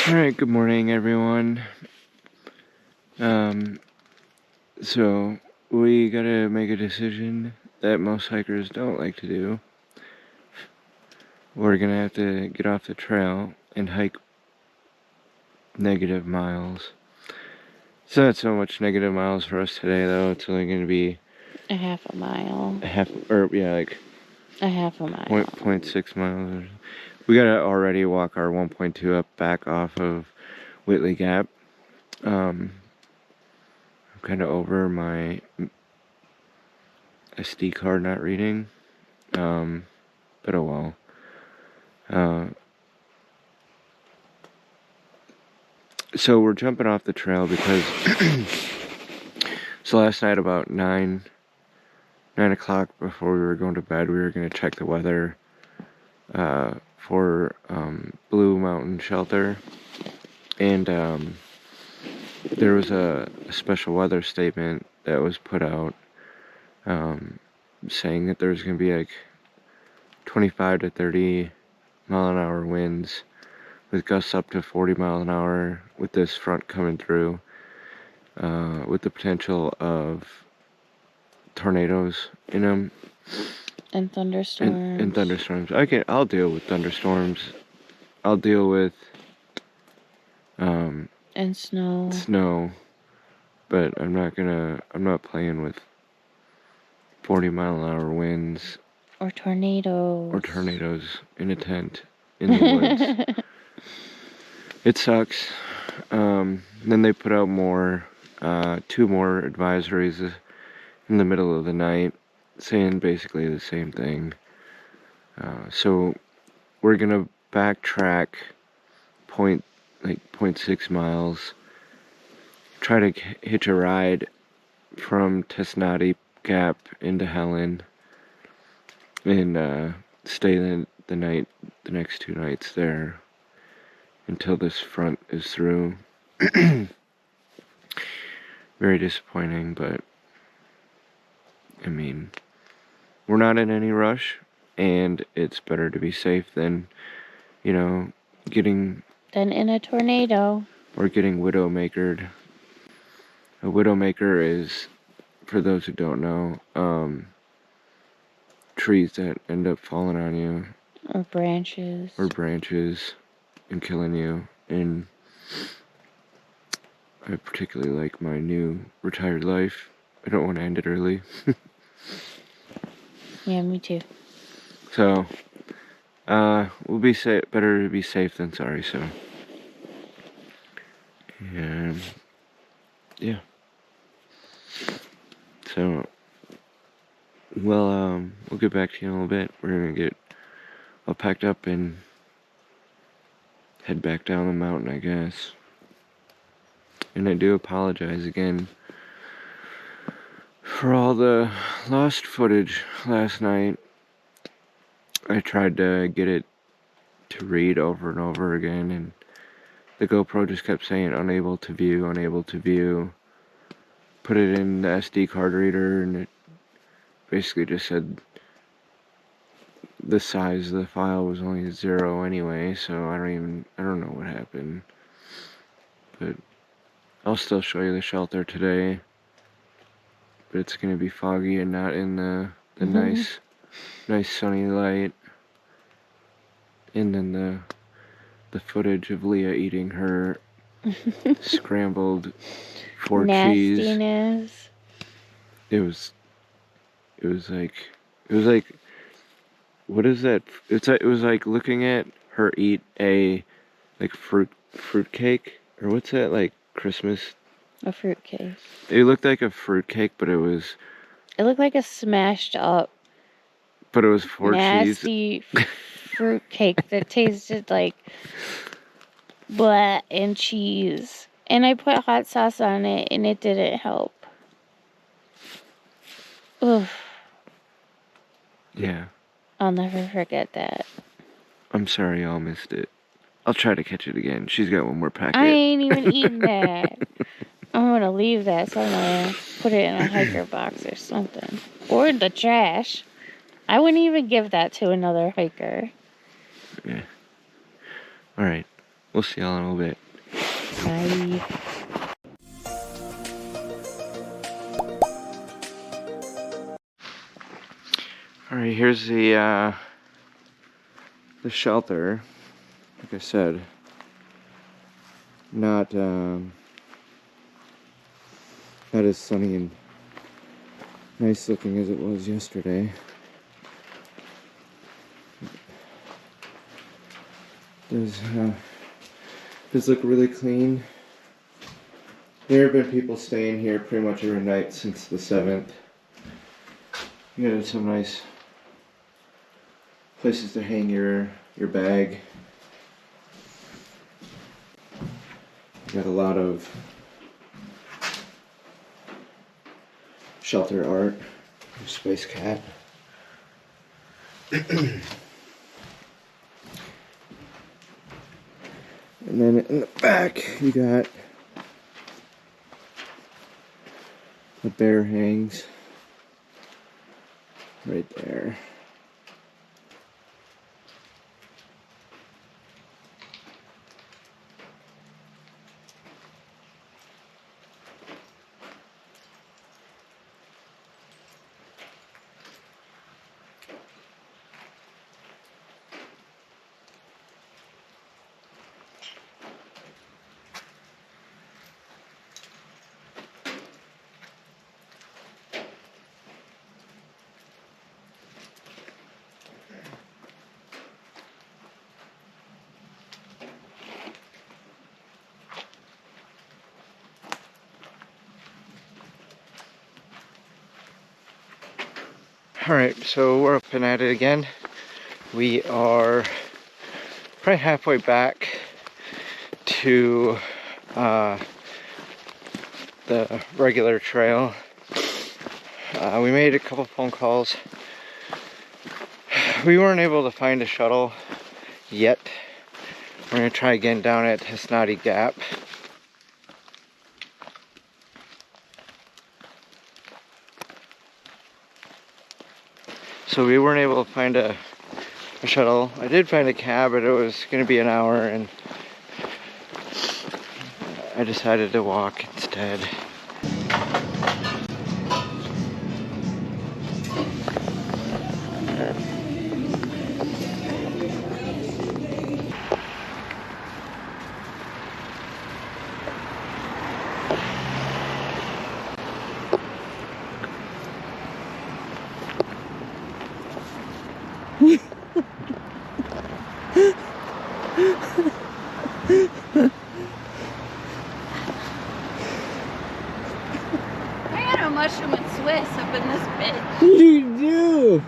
Alright, good morning everyone. So we gotta make a decision that most hikers don't like to do. We're gonna have to get off the trail and hike negative miles. It's not so much negative miles for us today though, it's only gonna be a half a mile. a half a mile. 0.6 miles. We gotta already walk our 1.2 up back off of Whitley Gap. I'm kind of over my SD card not reading, but oh well. So we're jumping off the trail because so last night about 9 o'clock before we were going to bed, we were going to check the weather for Blue Mountain Shelter, and there was a special weather statement that was put out saying that there's going to be like 25 to 30 mile an hour winds with gusts up to 40 miles an hour with this front coming through, with the potential of tornadoes in them. And thunderstorms. And thunderstorms. I'll deal with thunderstorms. I'll deal with and snow. Snow. But I'm not playing with 40 mile an hour winds. Or tornadoes. Or tornadoes in a tent in the woods. It sucks. Then they put out two more advisories in the middle of the night, saying basically the same thing. So we're gonna backtrack 0.6 miles, try to hitch a ride from Tesnati Gap into Helen, and stay the next 2 nights there until this front is through. Very disappointing, but I mean, we're not in any rush, and it's better to be safe than, getting... Than in a tornado. Or getting widowmakered. A widowmaker is, for those who don't know, trees that end up falling on you. Or branches. And killing you. And I particularly like my new retired life. I don't want to end it early. Yeah, me too. So, we'll be better to be safe than sorry, so. And, yeah. So, well, we'll get back to you in a little bit. We're gonna get all packed up and head back down the mountain, I guess. And I do apologize again for all the lost footage last night. I tried to get it to read over and over again, and the GoPro just kept saying unable to view. Put it in the SD card reader, and it basically just said the size of the file was only 0 anyway, so I don't know what happened. But I'll still show you the shelter today. But it's gonna be foggy and not in the nice sunny light. And then the footage of Leah eating her scrambled 4 nastiness. Cheese. It was like, what is that? It was like looking at her eat a fruit cake, or what's that, like Christmas? A fruit cake. It looked like a fruit cake, but it looked like a smashed up. But it was 4 nasty cheese. Fruit cake that tasted like blah and cheese. And I put hot sauce on it, and it didn't help. Oof. Yeah. I'll never forget that. I'm sorry y'all missed it. I'll try to catch it again. She's got one more packet. I ain't even eating that. I'm gonna leave that somewhere. Put it in a hiker box or something. Or in the trash. I wouldn't even give that to another hiker. Yeah. Alright. We'll see y'all in a little bit. Bye. Alright, here's the shelter. Like I said, not as sunny and nice looking as it was yesterday. Does look really clean. There have been people staying here pretty much every night since the 7th. You got some nice places to hang your bag. You got a lot of shelter art. Space cat. And then in the back, you got the bear hangs right there. Alright, so we're up and at it again. We are probably halfway back to the regular trail. We made a couple phone calls. We weren't able to find a shuttle yet. We're going to try again down at Whitley Gap. So we weren't able to find a shuttle. I did find a cab, but it was going to be an hour, and I decided to walk instead. I got a mushroom and Swiss up in this bitch. You do!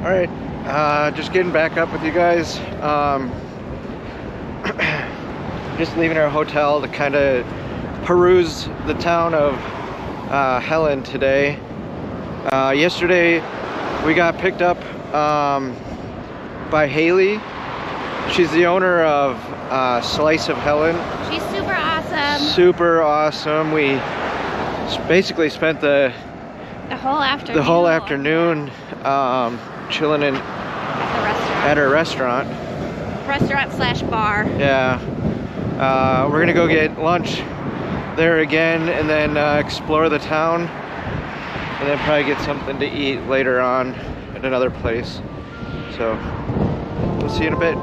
Alright, just getting back up with you guys. Just leaving our hotel to kind of peruse the town of Helen today. Yesterday we got picked up by Haley. She's the owner of Slice of Helen. She's super awesome. Super awesome. We basically spent the whole afternoon. The whole afternoon chilling in at her restaurant. Restaurant/bar. Yeah. We're gonna go get lunch there again, and then explore the town, and then probably get something to eat later on at another place. So we'll see you in a bit.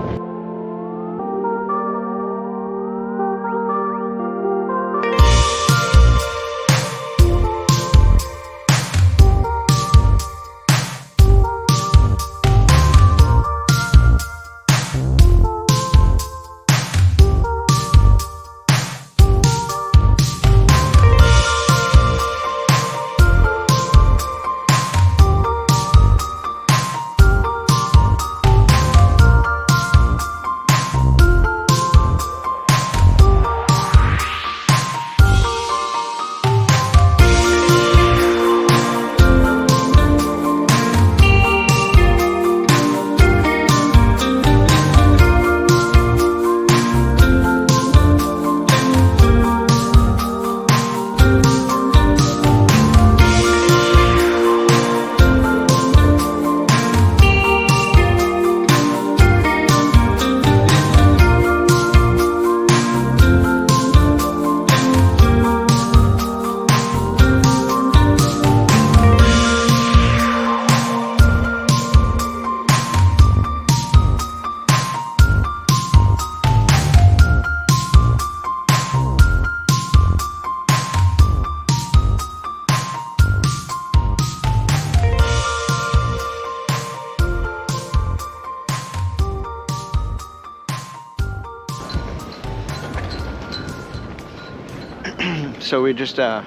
So we just sat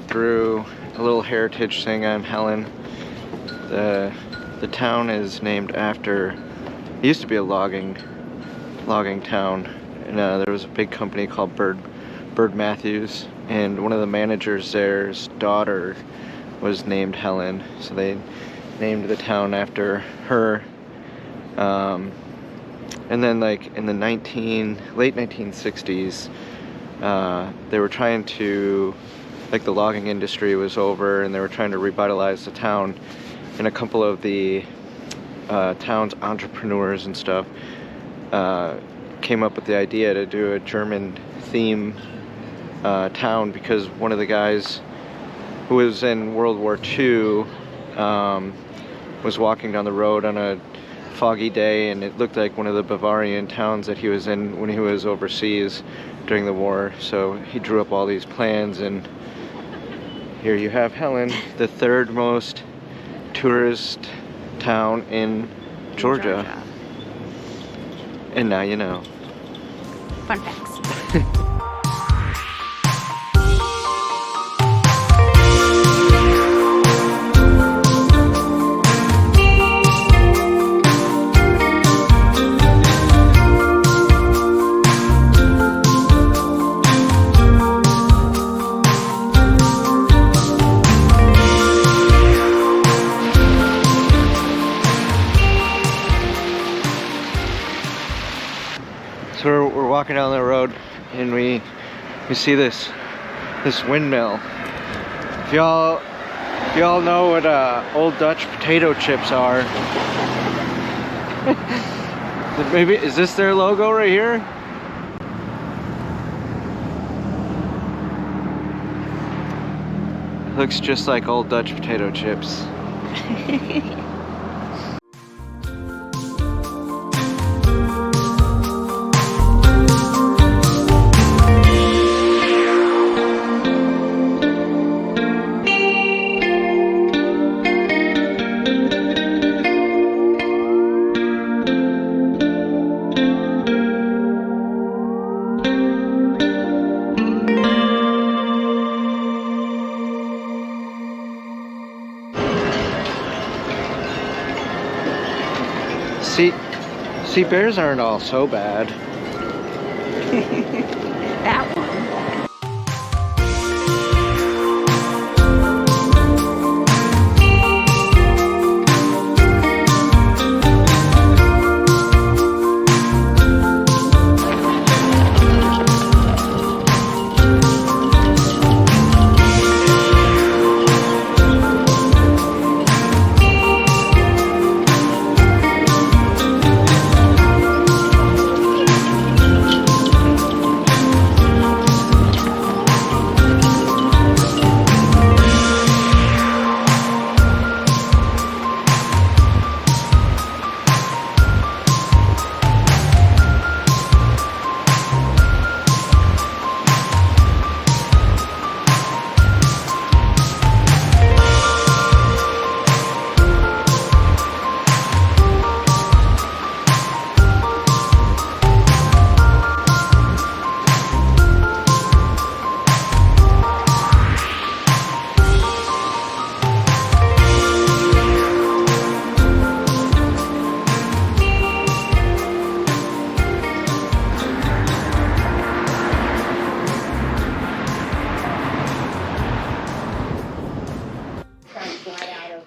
through a little heritage thing on Helen. The town is named after, it used to be a logging town, and there was a big company called Bird Matthews, and one of the managers there's daughter was named Helen, so they named the town after her. And then like in the late 1960s, they were trying to, like, the logging industry was over and they were trying to revitalize the town, and a couple of the town's entrepreneurs and stuff came up with the idea to do a German theme town, because one of the guys who was in World War II was walking down the road on a foggy day, and it looked like one of the Bavarian towns that he was in when he was overseas during the war. So he drew up all these plans, and here you have Helen, the third most tourist town in Georgia. And now you know. Fun facts. So we're walking down the road, and we see this windmill. If y'all know what old Dutch potato chips are, maybe is this their logo right here? Looks just like old Dutch potato chips. See, bears aren't all so bad. That one.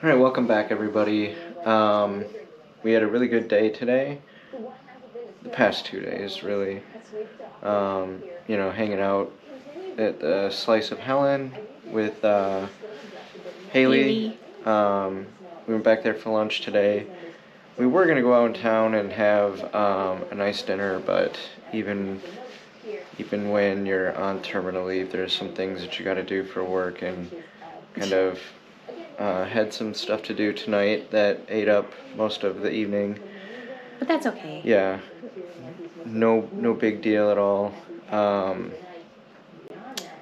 Alright, welcome back everybody. We had a really good day today. The past 2 days, really. You know, hanging out at the Slice of Helen with Haley. We went back there for lunch today. We were going to go out in town and have a nice dinner, but even when you're on terminal leave, there's some things that you got to do for work, and kind of had some stuff to do tonight that ate up most of the evening. But that's okay. Yeah, no big deal at all.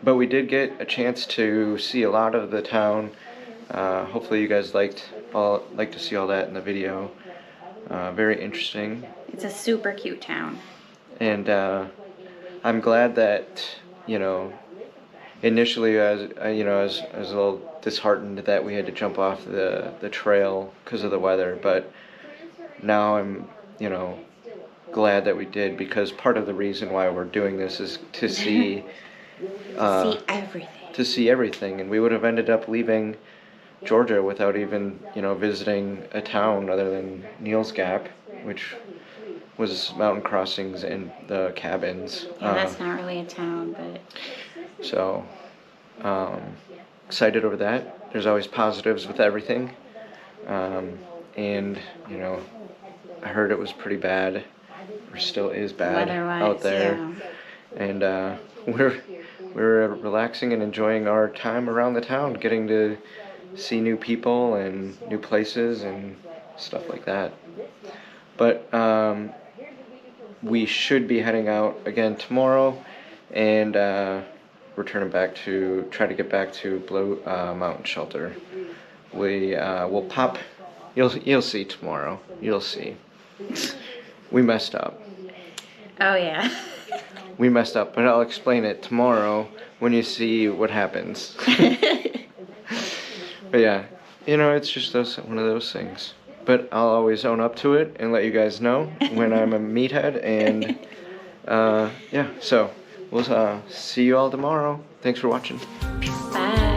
But we did get a chance to see a lot of the town. Hopefully you guys like to see all that in the video. Very interesting. It's a super cute town. And I'm glad that, you know, initially I was a little disheartened that we had to jump off the trail because of the weather, but now I'm, you know, glad that we did, because part of the reason why we're doing this is to see See everything. to see everything, and we would have ended up leaving Georgia without even, you know, visiting a town other than Neal's Gap, which was mountain crossings and the cabins. Yeah, that's not really a town, but So, excited over that. There's always positives with everything. And, you know, I heard it was pretty bad, or still is bad weather-wise, out there. yeah. And we're relaxing and enjoying our time around the town, getting to see new people and new places and stuff like that. But we should be heading out again tomorrow, and returning back to try to get back to Blue Mountain Shelter. We will pop. You'll see tomorrow. You'll see. We messed up. Oh yeah. We messed up, but I'll explain it tomorrow when you see what happens. But yeah, you know, it's just one of those things. But I'll always own up to it and let you guys know when I'm a meathead. And yeah, so we'll see you all tomorrow. Thanks for watching. Bye.